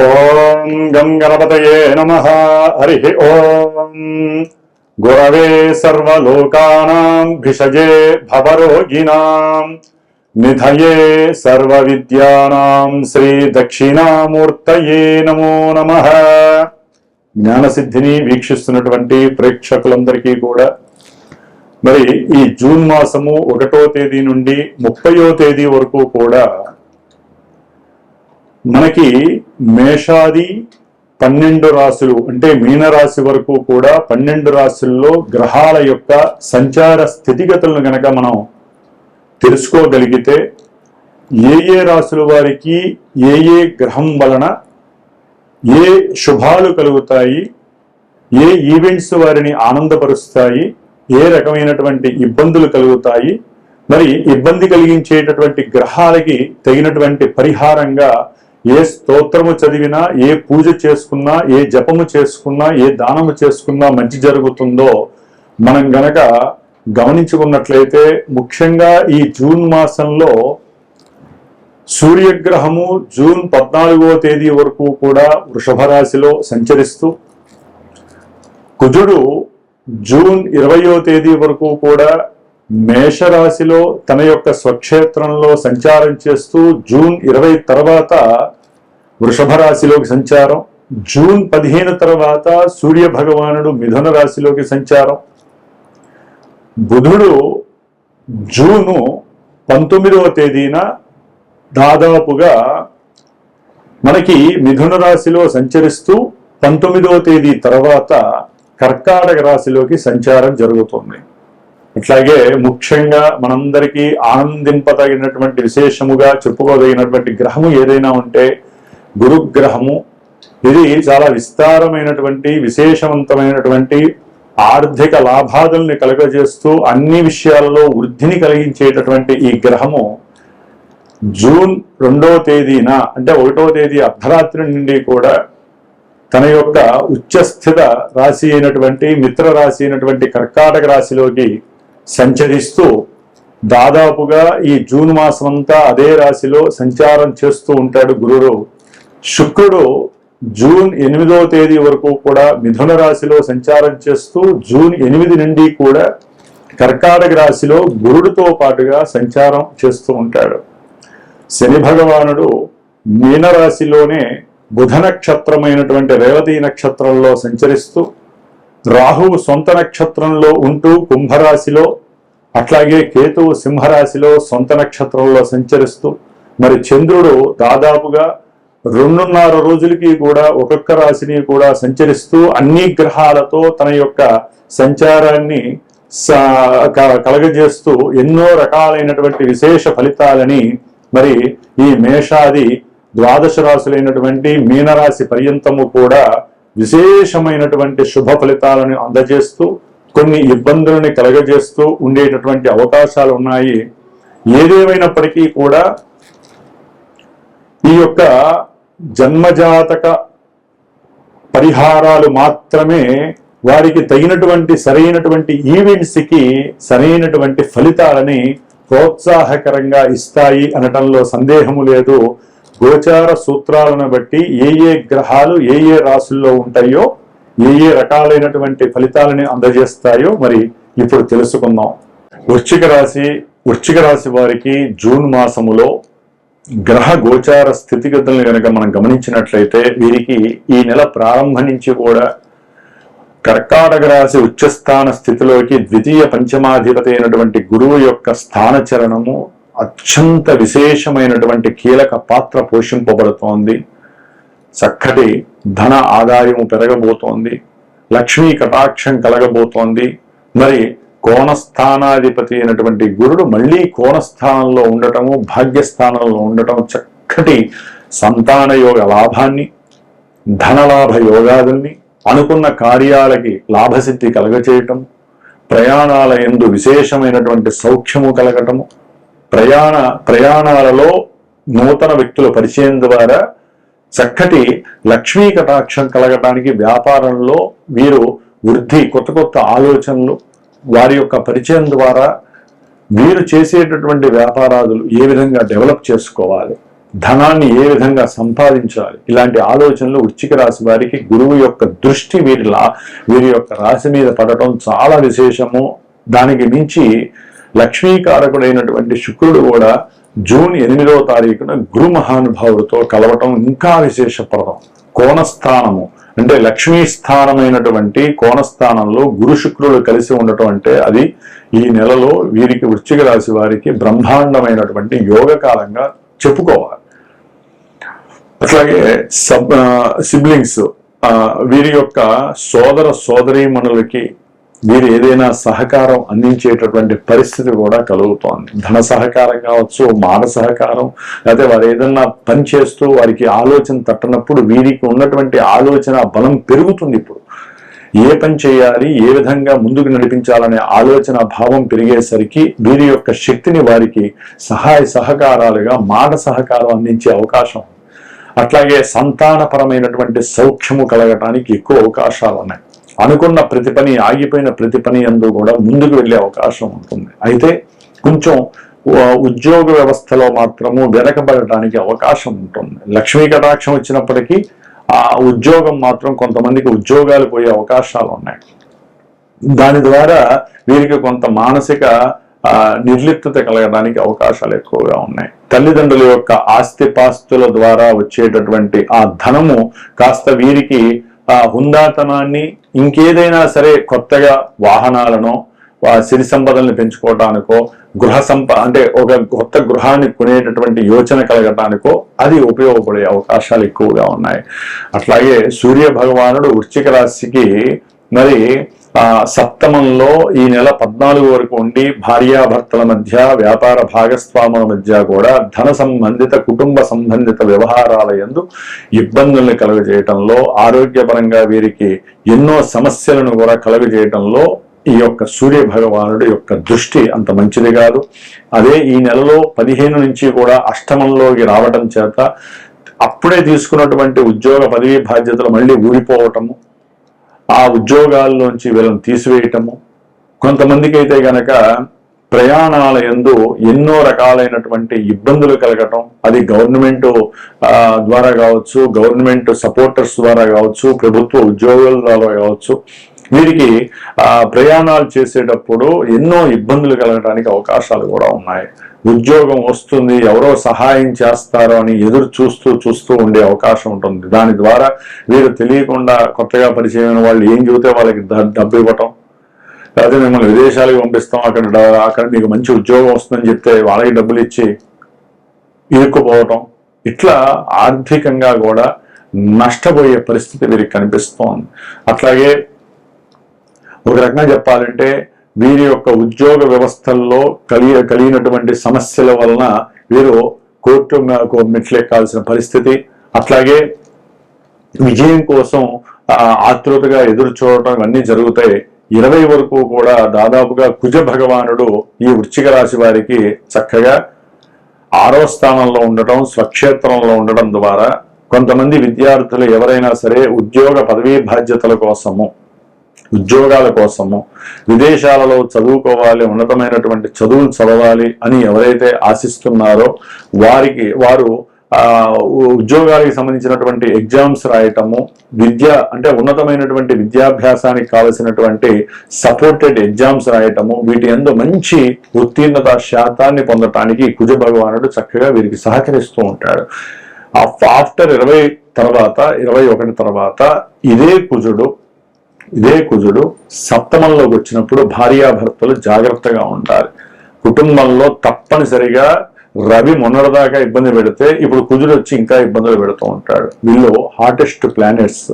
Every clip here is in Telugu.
ఓం గం గణపతయే నమః. హరి ఓం. గురవే సర్వలోకానాం భిషజే భవరోగిణాం నిధయే సర్వవిద్యానాం శ్రీ దక్షిణామూర్తయే నమో నమః. జ్ఞానసిద్ధిని వీక్షిస్తున్నటువంటి ప్రేక్షకులందరికీ కూడా మరి ఈ జూన్ మాసము 1వ తేదీ నుండి 30వ తేదీ వరకు కూడా మనకి మేషాది 12 రాశులు అంటే మీనరాశి వరకు కూడా 12 రాశుల్లో గ్రహాల యొక్క సంచార స్థితిగతులను గనక మనం తెలుసుకోగలిగితే ఏ రాశుల వారికి ఏ గ్రహం వలన ఏ శుభాలు కలుగుతాయి, ఏ ఈవెంట్స్ వారిని ఆనందపరుస్తాయి, ఏ రకమైనటువంటి ఇబ్బందులు కలుగుతాయి, మరి ఇబ్బంది కలిగించేటటువంటి గ్రహాలకి తగినటువంటి పరిహారంగా ఏ స్తోత్రము చదివినా, ఏ పూజ చేసుకున్నా, ఏ జపము చేసుకున్నా, ఏ దానము చేసుకున్నా మంచి జరుగుతుందో మనం గనక గమనించుకున్నట్లయితే ముఖ్యంగా ఈ జూన్ మాసంలో సూర్యగ్రహము జూన్ 14వ తేదీ వరకు కూడా వృషభ రాశిలో సంచరిస్తూ, కుజుడు జూన్ 20వ తేదీ వరకు కూడా మేషరాశిలో తన యొక్క స్వక్షేత్రంలో సంచారం చేస్తూ జూన్ 20 తర్వాత వృషభ రాశిలోకి సంచారం, జూన్ 15 తర్వాత సూర్య భగవానుడు మిథున రాశిలోకి సంచారం, బుధుడు జూను 19వ తేదీన దాదాపుగా మనకి మిథున రాశిలో సంచరిస్తూ 19వ తేదీ తర్వాత కర్కాటక రాశిలోకి సంచారం జరుగుతుంది. ఇట్లాగే ముఖ్యంగా మనందరికీ ఆనందింపదగినటువంటి విశేషముగా చెప్పుకోదగినటువంటి గ్రహము ఏదైనా ఉంటే గురుగ్రహము. ఇది చాలా విస్తారమైనటువంటి విశేషవంతమైనటువంటి ఆర్థిక లాభాదుల్ని కలుగజేస్తూ అన్ని విషయాలలో వృద్ధిని కలిగించేటటువంటి ఈ గ్రహము జూన్ 2వ తేదీన అంటే 1వ తేదీ అర్ధరాత్రి నుండి కూడా తన యొక్క ఉచ్చస్థిత రాశి అయినటువంటి మిత్ర రాశి అయినటువంటి కర్కాటక రాశిలోకి సంచరిస్తూ దాదాపుగా ఈ జూన్ మాసం అంతా అదే రాశిలో సంచారం చేస్తూ ఉంటాడు గురుడు. శుక్రుడు జూన్ 8వ తేదీ వరకు కూడా మిథున రాశిలో సంచారం చేస్తూ జూన్ 8 నుండి కూడా కర్కాటక రాశిలో గురుడితో పాటుగా సంచారం చేస్తూ ఉంటాడు. శని భగవానుడు మీనరాశిలోనే బుధ నక్షత్రమైనటువంటి రేవతి నక్షత్రంలో సంచరిస్తూ, రాహువు సొంత నక్షత్రంలో ఉంటూ కుంభరాశిలో, అట్లాగే కేతువు సింహరాశిలో సొంత నక్షత్రంలో సంచరిస్తూ, మరి చంద్రుడు దాదాపుగా 2.5 రోజులకి కూడా ఒక్కొక్క రాశిని కూడా సంచరిస్తూ అన్ని గ్రహాలతో తన యొక్క సంచారాన్ని కలగజేస్తూ ఎన్నో రకాలైనటువంటి విశేష ఫలితాలని మరి ఈ మేషాది 12 రాశులైనటువంటి మీనరాశి పర్యంతము కూడా విశేషమైనటువంటి శుభ ఫలితాలను అందజేస్తూ కొన్ని ఇబ్బందులని కలగజేస్తూ ఉండేటటువంటి అవకాశాలు ఉన్నాయి. ఏదేమైనప్పటికీ కూడా ఈ యొక్క జన్మజాతక పరిహారాలు మాత్రమే వారికి తగినటువంటి సరైనటువంటి ఈవెంట్స్కి సరైనటువంటి ఫలితాలని ప్రోత్సాహకరంగా ఇస్తాయి అనటంలో సందేహము లేదు. గోచార సూత్రాలను బట్టి ఏ గ్రహాలు ఏ రాశుల్లో ఉంటాయో ఏ రకాలైనటువంటి ఫలితాలని అందజేస్తాయో మరి ఇప్పుడు తెలుసుకుందాం. వృశ్చిక రాశి వారికి జూన్ మాసములో గ్రహ గోచార స్థితిగతులను కనుక మనం గమనించినట్లయితే వీరికి ఈ నెల ప్రారంభం నుంచి కూడా కర్కాటక రాశి ఉచ్చస్థాన స్థితిలోకి ద్వితీయ పంచమాధిపతి అయినటువంటి గురువు యొక్క స్థానచరణము అత్యంత విశేషమైనటువంటి కీలక పాత్ర పోషింపబడుతోంది. చక్కటి ధన ఆదాయము పెరగబోతోంది, లక్ష్మీ కటాక్షం కలగబోతోంది. మరి కోణస్థానాధిపతి అయినటువంటి గురుడు మళ్ళీ కోణస్థానంలో ఉండటము, భాగ్యస్థానంలో ఉండటం చక్కటి సంతాన యోగ లాభాన్ని, ధనలాభ యోగాదుల్ని, అనుకున్న కార్యాలకి లాభసిద్ధి కలగచేయటం, ప్రయాణాల యందు విశేషమైనటువంటి సౌఖ్యము కలగటము, ప్రయాణాలలో నూతన వ్యక్తుల పరిచయం ద్వారా చక్కటి లక్ష్మీ కటాక్షం కలగటానికి వ్యాపారంలో వీరు వృద్ధి, కొత్త ఆలోచనలు, వారి యొక్క పరిచయం ద్వారా వీరు చేసేటటువంటి వ్యాపారాలు ఏ విధంగా డెవలప్ చేసుకోవాలి, ధనాన్ని ఏ విధంగా సంపాదించాలి, ఇలాంటి ఆలోచనలు వృశ్చిక రాశి వారికి గురువు యొక్క దృష్టి వీరి యొక్క రాశి మీద పడటం చాలా విశేషము. దానికి మించి లక్ష్మీకారకుడైనటువంటి శుక్రుడు కూడా జూన్ 8వ తారీఖున గురు మహానుభావుడితో కలవటం ఇంకా విశేషప్రదం. కోణస్థానము అంటే లక్ష్మీ స్థానమైనటువంటి కోణస్థానంలో గురు శుక్రుడు కలిసి ఉండటం అంటే అది ఈ నెలలో వీరికి వృశ్చిక రాశి వారికి బ్రహ్మాండమైనటువంటి యోగకాలంగా చెప్పుకోవాలి. అట్లాగే సిబ్లింగ్స్, వీరి యొక్క సోదర సోదరీమణులకి వీరు ఏదైనా సహకారం అందించేటటువంటి పరిస్థితి కూడా కలుగుతోంది. ధన సహకారం కావచ్చు, మాట సహకారం, లేకపోతే వారు ఏదన్నా పని చేస్తూ వారికి ఆలోచన తట్టనప్పుడు వీరికి ఉన్నటువంటి ఆలోచన బలం పెరుగుతుంది. ఇప్పుడు ఏ పని చేయాలి, ఏ విధంగా ముందుకు నడిపించాలనే ఆలోచన భావం పెరిగేసరికి వీరి యొక్క శక్తిని వారికి సహాయ సహకారాలుగా మాట సహకారం అందించే అవకాశం. అట్లాగే సంతానపరమైనటువంటి సౌఖ్యము కలగటానికి ఎక్కువ అవకాశాలు ఉన్నాయి. అనుకున్న ప్రతి పని, ఆగిపోయిన ప్రతి పని అందు కూడా ముందుకు వెళ్ళే అవకాశం ఉంటుంది. అయితే కొంచెం ఉద్యోగ వ్యవస్థలో మాత్రము వెనకబడటానికి అవకాశం ఉంటుంది. లక్ష్మీ కటాక్షం వచ్చినప్పటికీ ఆ ఉద్యోగం మాత్రం కొంతమందికి ఉద్యోగాలు పోయే అవకాశాలు ఉన్నాయి. దాని ద్వారా వీరికి కొంత మానసిక నిర్లిప్తత కలగడానికి అవకాశాలు ఎక్కువగా ఉన్నాయి. తల్లిదండ్రుల యొక్క ఆస్తిపాస్తుల ద్వారా వచ్చేటటువంటి ఆ ధనము కాస్త వీరికి హుందాతనాన్ని, ఇంకేదైనా సరే కొత్తగా వాహనాలను, సిరి సంపదల్ని పెంచుకోవటానికో, అంటే ఒక కొత్త గృహాన్ని కొనేటటువంటి యోచన కలగటానికో అది ఉపయోగపడే అవకాశాలు ఎక్కువగా ఉన్నాయి. అట్లాగే సూర్య భగవానుడు వృశ్చిక రాశికి మరి సప్తమంలో ఈ నెల 14 వరకు ఉండి భార్యాభర్తల మధ్య, వ్యాపార భాగస్వాముల మధ్య కూడా ధన సంబంధిత, కుటుంబ సంబంధిత వ్యవహారాల యందు ఇబ్బందుల్ని కలుగజేయటంలో, ఆరోగ్యపరంగా వీరికి ఎన్నో సమస్యలను కూడా కలుగజేయటంలో ఈ యొక్క సూర్య భగవానుడి యొక్క దృష్టి అంత మంచిది కాదు. అదే ఈ నెలలో 15 నుంచి కూడా అష్టమంలోకి రావడం చేత అప్పుడే తీసుకున్నటువంటి ఉద్యోగ పదవీ బాధ్యతలు మళ్ళీ ఊడిపోవటము, ఆ ఉద్యోగాల్లోంచి వీళ్ళని తీసివేయటము, కొంతమందికి అయితే గనక ప్రయాణాల యందు ఎన్నో రకాలైనటువంటి ఇబ్బందులు కలగటం, అది గవర్నమెంట్ ద్వారా కావచ్చు, గవర్నమెంట్ సపోర్టర్స్ ద్వారా కావచ్చు, ప్రభుత్వ ఉద్యోగుల ద్వారా కావచ్చు, వీరికి ప్రయాణాలు చేసేటప్పుడు ఎన్నో ఇబ్బందులు కలగడానికి అవకాశాలు కూడా ఉన్నాయి. ఉద్యోగం వస్తుంది, ఎవరో సహాయం చేస్తారో అని ఎదురు చూస్తూ ఉండే అవకాశం ఉంటుంది. దాని ద్వారా వీరు తెలియకుండా కొత్తగా పరిచయమైన వాళ్ళు ఏం చెబితే వాళ్ళకి డబ్బు ఇవ్వటం, లేకపోతే మిమ్మల్ని విదేశాలకు పంపిస్తాం, అక్కడ మీకు మంచి ఉద్యోగం వస్తుందని చెప్తే వాళ్ళకి డబ్బులు ఇచ్చి ఇరుక్కుపోవటం, ఇట్లా ఆర్థికంగా కూడా నష్టపోయే పరిస్థితి వీరికి కనిపిస్తోంది. అట్లాగే ఒక రకంగా చెప్పాలంటే వీరి యొక్క ఉద్యోగ వ్యవస్థల్లో కలిగినటువంటి సమస్యల వలన వీరు కోర్టు మెట్లెక్కాల్సిన పరిస్థితి, అట్లాగే విజయం కోసం ఆతృతగా ఎదురు చూడటం ఇవన్నీ జరుగుతాయి. 20 వరకు కూడా దాదాపుగా కుజ భగవానుడు ఈ వృశ్చిక రాశి వారికి చక్కగా 6వ స్థానంలో ఉండటం, స్వక్షేత్రంలో ఉండటం ద్వారా కొంతమంది విద్యార్థులు ఎవరైనా సరే ఉద్యోగ పదవీ బాధ్యతల కోసము, ఉద్యోగాల కోసము, విదేశాలలో చదువుకోవాలి, ఉన్నతమైనటువంటి చదువులు చదవాలి అని ఎవరైతే ఆశిస్తున్నారో వారు ఉద్యోగాలకు సంబంధించినటువంటి ఎగ్జామ్స్ రాయటము, అంటే ఉన్నతమైనటువంటి విద్యాభ్యాసానికి కావలసినటువంటి సపోర్టెడ్ ఎగ్జామ్స్ రాయటము, వీటి యందు మంచి ఉత్తీర్ణత శాతాన్ని పొందటానికి కుజ భగవానుడు చక్కగా వీరికి సహకరిస్తూ ఉంటాడు. ఆఫ్టర్ 21 తర్వాత ఇదే కుజుడు సప్తమంలోకి వచ్చినప్పుడు భార్యాభర్తలు జాగ్రత్తగా ఉండాలి. కుటుంబంలో తప్పనిసరిగా రవి మొన్నటిదాకా ఇబ్బంది పెడితే ఇప్పుడు కుజుడు వచ్చి ఇంకా ఇబ్బందులు పెడుతూ ఉంటాడు. వీళ్ళు హార్టెస్ట్ ప్లానెట్స్,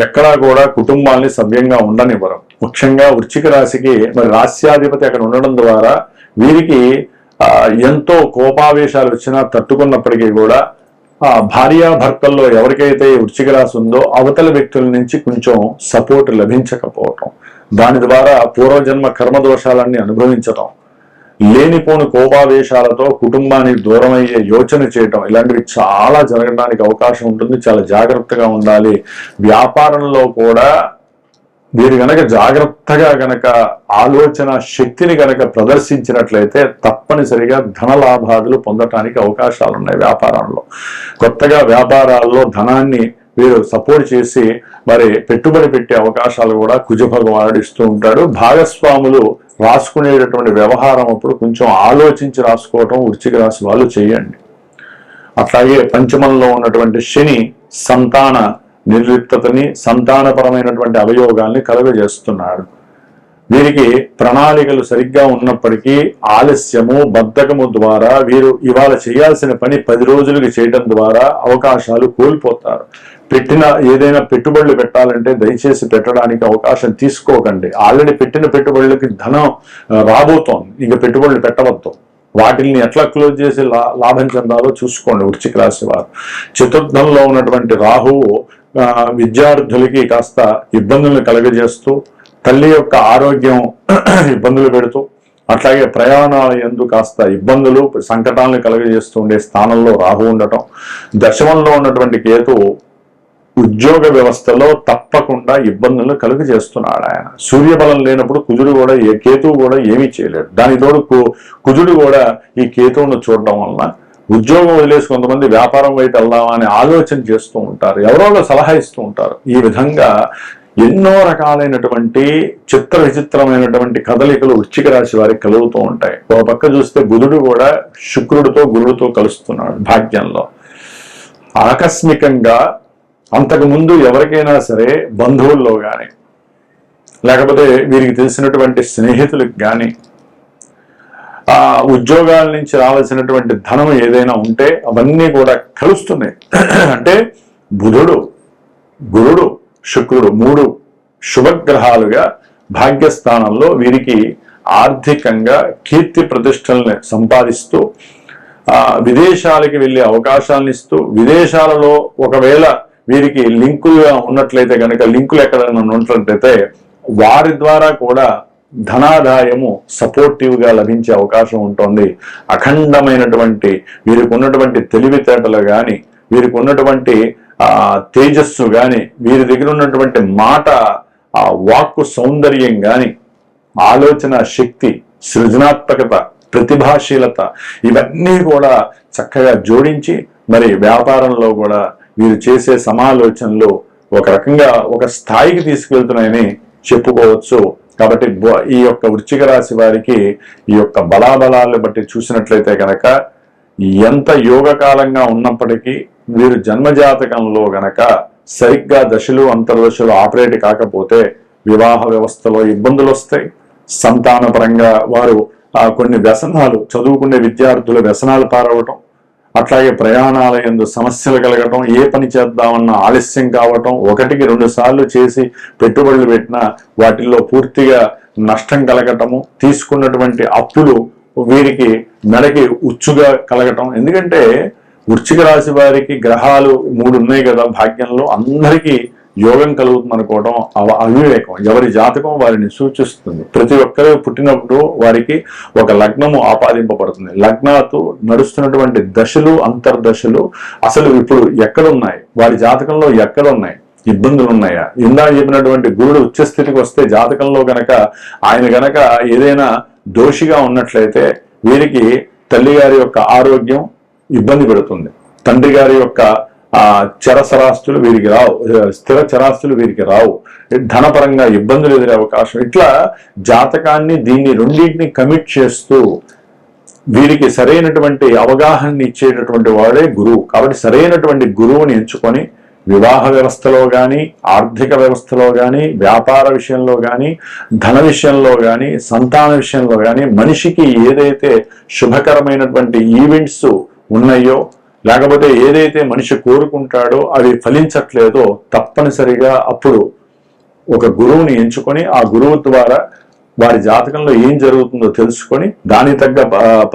ఎక్కడా కూడా కుటుంబాన్ని సవ్యంగా ఉండనివ్వరు. ముఖ్యంగా వృశ్చిక రాశికి మరి రాస్యాధిపతి అక్కడ ఉండడం ద్వారా వీరికి ఎంతో కోపావేశాలు వచ్చినా తట్టుకున్నప్పటికీ కూడా భార్యాభర్తల్లో ఎవరికైతే వృశ్చిక రాశి ఉందో అవతల వ్యక్తుల నుంచి కొంచెం సపోర్ట్ లభించకపోవటం, దాని ద్వారా పూర్వజన్మ కర్మదోషాలన్నీ అనుభవించటం, లేనిపోని కోపావేశాలతో కుటుంబానికి దూరమయ్యే యోచన చేయటం, ఇలాంటివి చాలా జరగడానికి అవకాశం ఉంటుంది. చాలా జాగ్రత్తగా ఉండాలి. వ్యాపారంలో కూడా మీరు గనక జాగ్రత్తగా గనక ఆలోచన శక్తిని గనక ప్రదర్శించినట్లయితే తప్పనిసరిగా ధన లాభాలు పొందటానికి అవకాశాలు ఉన్నాయి. వ్యాపారంలో కొత్తగా వ్యాపారాల్లో ధనాన్ని వీరు సపోర్ట్ చేసి మరి పెట్టుబడి పెట్టే అవకాశాలు కూడా కుజ భగవానుడు ఇస్తూ ఉంటాడు. భాగస్వాములు రాసుకునేటటువంటి వ్యవహారం అప్పుడు కొంచెం ఆలోచించి రాసుకోవటం వృశ్చిక రాశి వాళ్ళు చేయండి. అట్లాగే పంచమంలో ఉన్నటువంటి శని సంతాన నిర్లిప్తతని, సంతానపరమైనటువంటి అవయోగాల్ని కలుగజేస్తున్నాడు. వీరికి ప్రణాళికలు సరిగ్గా ఉన్నప్పటికీ ఆలస్యము, బద్ధకము ద్వారా వీరు ఇవాళ చేయాల్సిన పని 10 రోజులకి చేయడం ద్వారా అవకాశాలు కోల్పోతారు. ఏదైనా పెట్టుబడులు పెట్టాలంటే దయచేసి పెట్టడానికి అవకాశం తీసుకోకండి. ఆల్రెడీ పెట్టిన పెట్టుబడులకి ధనం రాబోతోంది, ఇంక పెట్టుబడులు పెట్టవద్దు. వాటిని ఎట్లా క్లోజ్ చేసి లాభం చెందాలో చూసుకోండి వృశ్చిక రాశి వారు. చతుర్థంలో ఉన్నటువంటి రాహువు విద్యార్థులకి కాస్త ఇబ్బందులను కలుగజేస్తూ, తల్లి యొక్క ఆరోగ్యం ఇబ్బందులు పెడుతూ, అట్లాగే ప్రయాణాల యందు కాస్త ఇబ్బందులు సంకటాలను కలుగజేస్తూ ఉండే స్థానంలో రాహు ఉండటం, దశమంలో ఉన్నటువంటి కేతువు ఉద్యోగ వ్యవస్థలో తప్పకుండా ఇబ్బందులను కలుగజేస్తున్నాడు. ఆయన సూర్యబలం లేనప్పుడు కుజుడు కూడా కేతువు కూడా ఏమీ చేయలేడు. దాని తోడు కుజుడు కూడా ఈ కేతువును చూడడం వలన ఉద్యోగం వదిలేసి కొంతమంది వ్యాపారం వైపు వెళ్దామా అని ఆలోచన చేస్తూ ఉంటారు, ఎవరో సలహా ఇస్తూ ఉంటారు. ఈ విధంగా ఎన్నో రకాలైనటువంటి చిత్ర విచిత్రమైనటువంటి కదలికలు వృశ్చిక రాశి వారికి కలుగుతూ ఉంటాయి. ఒక పక్క చూస్తే బుధుడు కూడా శుక్రుడితో గురుడితో కలుస్తున్నాడు భాగ్యంలో. ఆకస్మికంగా అంతకుముందు ఎవరికైనా సరే బంధువుల్లో కానీ లేకపోతే వీరికి తెలిసినటువంటి స్నేహితులకు కానీ ఉద్యోగాల నుంచి రావాల్సినటువంటి ధనం ఏదైనా ఉంటే అవన్నీ కూడా కలుస్తున్నాయి. అంటే బుధుడు, గురుడు, శుక్రుడు 3 శుభగ్రహాలుగా భాగ్యస్థానంలో వీరికి ఆర్థికంగా కీర్తి ప్రతిష్టల్ని సంపాదిస్తూ విదేశాలకి వెళ్ళే అవకాశాలను ఇస్తూ, విదేశాలలో ఒకవేళ వీరికి లింకులుగా ఉన్నట్లయితే కనుక లింకులు ఎక్కడైనా ఉన్నట్లయితే వారి ద్వారా కూడా ధనాదాయము సపోర్టివ్ గా లభించే అవకాశం ఉంటుంది. అఖండమైనటువంటి వీరికి ఉన్నటువంటి తెలివితేటలు గాని, వీరికి ఉన్నటువంటి తేజస్సు గాని, వీరి దగ్గర ఉన్నటువంటి మాట వాక్కు సౌందర్యం గాని, ఆలోచన శక్తి, సృజనాత్మకత, ప్రతిభాశీలత ఇవన్నీ కూడా చక్కగా జోడించి మరి వ్యాపారంలో కూడా వీరు చేసే సమాలోచనలు ఒక రకంగా ఒక స్థాయికి తీసుకెళ్తున్నాయని చెప్పుకోవచ్చు. కాబట్టి ఈ యొక్క వృశ్చిక రాశి వారికి ఈ యొక్క బలాబలాలను బట్టి చూసినట్లయితే కనుక ఎంత యోగకాలంగా ఉన్నప్పటికీ వీరు జన్మజాతకంలో గనక సరిగ్గా దశలు అంతర్దశలు ఆపరేట్ కాకపోతే వివాహ వ్యవస్థలో ఇబ్బందులు వస్తాయి. సంతానపరంగా వారు కొన్ని వ్యసనాలు, చదువుకునే విద్యార్థులు వ్యసనాలు పారవటం, అట్లాగే ప్రయాణాల యందు సమస్యలు కలగటం, ఏ పని చేద్దామన్న ఆలస్యం కావటం, 1కి 2 సార్లు చేసి పెట్టుబడులు పెట్టినా వాటిల్లో పూర్తిగా నష్టం కలగటము, తీసుకున్నటువంటి అప్పులు వీరికి మెడకి ఉచ్చుగా కలగటం. ఎందుకంటే వృశ్చిక రాశి వారికి గ్రహాలు 3 ఉన్నాయి కదా భాగ్యంలో, అందరికీ యోగం కలుగుతుంది అనుకోవడం అవివేకం. ఎవరి జాతకం వారిని సూచిస్తుంది. ప్రతి ఒక్కరు పుట్టినప్పుడు వారికి ఒక లగ్నము ఆపాదింపబడుతుంది. లగ్నాతో నడుస్తున్నటువంటి దశలు అంతర్దశలు అసలు ఇప్పుడు ఎక్కడున్నాయి, వారి జాతకంలో ఎక్కడున్నాయి, ఇబ్బందులు ఉన్నాయా? ఇందాక చెప్పినటువంటి గురుడు ఉచ్చస్థితికి వస్తే జాతకంలో గనక ఆయన గనక ఏదైనా దోషిగా ఉన్నట్లయితే వీరికి తల్లి గారి యొక్క ఆరోగ్యం ఇబ్బంది పెడుతుంది, తండ్రి గారి యొక్క చరసరాస్తులు వీరికి రావు, స్థిర చరాస్తులు వీరికి రావు, ధనపరంగా ఇబ్బందులు ఎదురే అవకాశం. ఇట్లా జాతకాన్ని దీన్ని రెండింటిని కమిట్ చేస్తూ వీరికి సరైనటువంటి అవగాహన ఇచ్చేటటువంటి వాడే గురువు. కాబట్టి సరైనటువంటి గురువుని ఎంచుకొని వివాహ వ్యవస్థలో కానీ, ఆర్థిక వ్యవస్థలో కానీ, వ్యాపార విషయంలో కానీ, ధన విషయంలో కానీ, సంతాన విషయంలో కానీ మనిషికి ఏదైతే శుభకరమైనటువంటి ఈవెంట్స్ ఉన్నాయో, లేకపోతే ఏదైతే మనిషి కోరుకుంటాడో అవి ఫలించట్లేదో తప్పనిసరిగా అప్పుడు ఒక గురువుని ఎంచుకొని ఆ గురువు ద్వారా వారి జాతకంలో ఏం జరుగుతుందో తెలుసుకొని దాని తగ్గ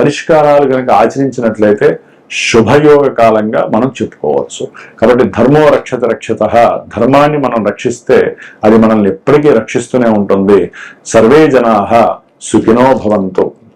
పరిష్కారాలు కనుక ఆచరించినట్లయితే శుభయోగ కాలంగా మనం చెప్పుకోవచ్చు. కాబట్టి ధర్మో రక్షత రక్షిత, ధర్మాన్ని మనం రక్షిస్తే అది మనల్ని ఎప్పటికీ రక్షిస్తూనే ఉంటుంది. సర్వే జనాః సుఖినో భవంతు.